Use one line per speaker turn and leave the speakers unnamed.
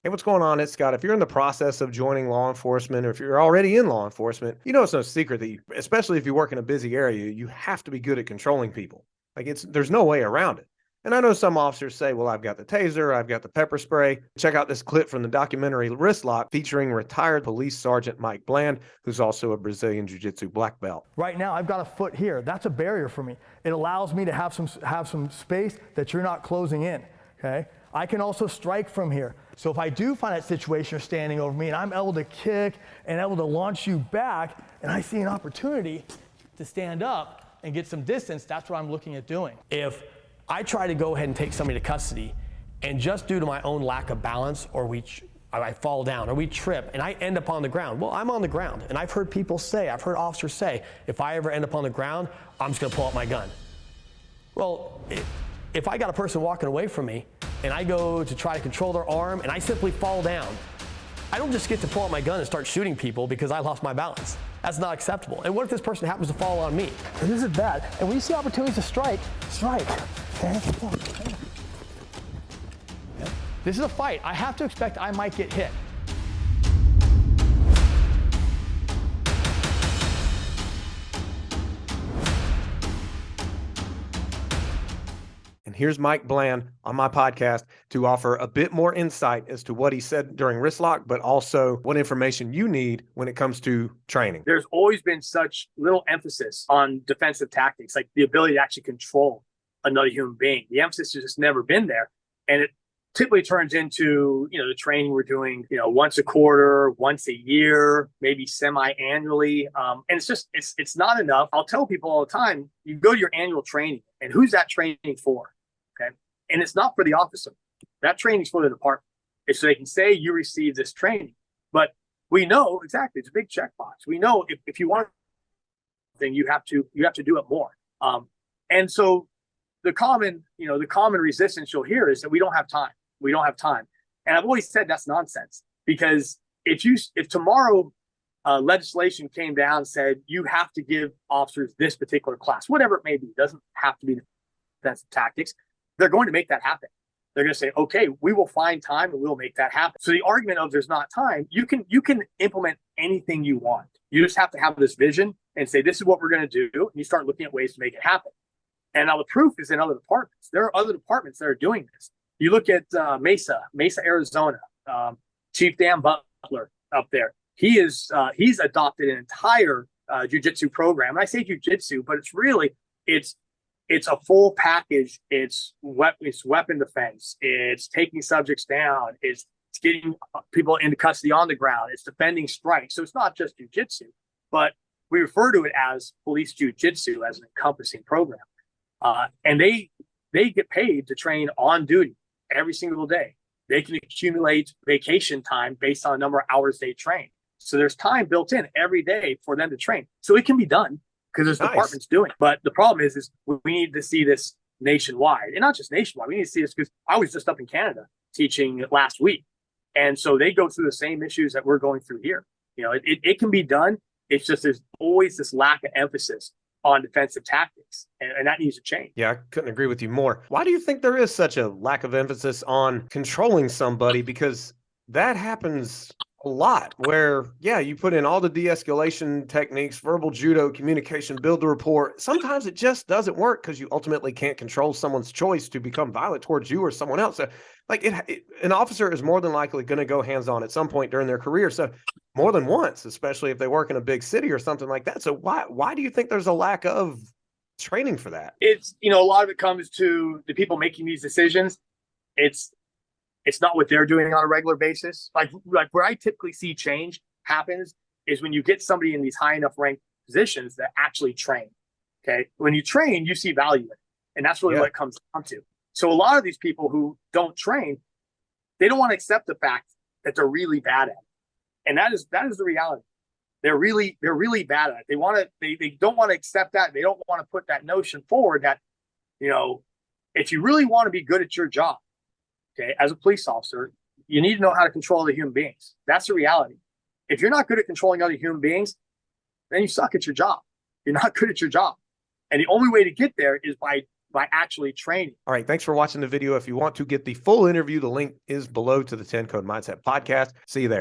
Hey, what's going on? It's Scott. If you're in the process of joining law enforcement or if you're already in law enforcement, you know it's no secret that especially if you work in a busy area, you have to be good at controlling people. There's no way around it. And I know some officers say, well, I've got the taser, I've got the pepper spray. Check out this clip from the documentary Wrist Lock featuring retired police sergeant Mike Bland, who's also a Brazilian Jiu-Jitsu black belt.
Right now, I've got a foot here. That's a barrier for me. It allows me to have some space that you're not closing in, okay? I can also strike from here. So if I do find that situation you're standing over me and I'm able to kick and able to launch you back and I see an opportunity to stand up and get some distance, that's what I'm looking at doing. If I try to go ahead and take somebody to custody and just due to my own lack of balance or I fall down or we trip and I end up on the ground, well, I'm on the ground. And I've heard officers say, if I ever end up on the ground, I'm just gonna pull out my gun. Well, if I got a person walking away from me and I go to try to control their arm and I simply fall down, I don't just get to pull out my gun and start shooting people because I lost my balance. That's not acceptable. And what if this person happens to fall on me? And this is bad. And when you see opportunities to strike. Okay? This is a fight. I have to expect I might get hit.
And here's Mike Bland on my podcast to offer a bit more insight as to what he said during Wrist Lock, but also what information you need when it comes to training.
There's always been such little emphasis on defensive tactics, like the ability to actually control another human being. The emphasis has just never been there. And it typically turns into, the training we're doing, once a quarter, once a year, maybe semi-annually. And it's not enough. I'll tell people all the time, you go to your annual training and who's that training for? Okay. And it's not for the officer. That training is for the department. It's so they can say you received this training. But we know exactly, it's a big checkbox. We know if you want thing, you have to do it more. And so the common resistance you'll hear is that we don't have time. We don't have time. And I've always said that's nonsense, because if tomorrow legislation came down and said you have to give officers this particular class, whatever it may be, doesn't have to be defensive tactics, they're going to make that happen. They're going to say, okay, we will find time and we'll make that happen. So the argument of there's not time, you can implement anything you want. You just have to have this vision and say, this is what we're going to do. And you start looking at ways to make it happen. And now the proof is in other departments. There are other departments that are doing this. You look at Mesa, Arizona, Chief Dan Butler up there. He's adopted an entire jiu-jitsu program. And I say jiu-jitsu, but it's a full package. It's weapon defense. It's taking subjects down. It's getting people into custody on the ground. It's defending strikes. So it's not just jiu-jitsu, but we refer to it as police jiu-jitsu as an encompassing program. And they get paid to train on duty every single day. They can accumulate vacation time based on the number of hours they train. So there's time built in every day for them to train. So it can be done because there's departments doing it. But the problem is we need to see this nationwide, and not just nationwide. We need to see this because I was just up in Canada teaching last week. And so they go through the same issues that we're going through here. It can be done. It's just there's always this lack of emphasis on defensive tactics, and that needs to change.
Yeah, I couldn't agree with you more. Why do you think there is such a lack of emphasis on controlling somebody? Because that happens a lot where, you put in all the de-escalation techniques, verbal judo, communication, build the rapport. Sometimes it just doesn't work because you ultimately can't control someone's choice to become violent towards you or someone else. So, an officer is more than likely going to go hands-on at some point during their career. So more than once, especially if they work in a big city or something like that. So why do you think there's a lack of training for that?
It's, a lot of it comes to the people making these decisions. It's not what they're doing on a regular basis. Like where I typically see change happens is when you get somebody in these high enough ranked positions that actually train. Okay. When you train, you see value in it. And that's really what it comes down to. So a lot of these people who don't train, they don't want to accept the fact that they're really bad at it. And that is the reality. They're really bad at it. They don't want to accept that. They don't want to put that notion forward that, if you really want to be good at your job, okay, as a police officer, you need to know how to control other human beings. That's the reality. If you're not good at controlling other human beings, then you suck at your job. You're not good at your job. And the only way to get there is by by actually training.
All right. Thanks for watching the video. If you want to get the full interview, the link is below to the 10 Code Mindset podcast. See you there.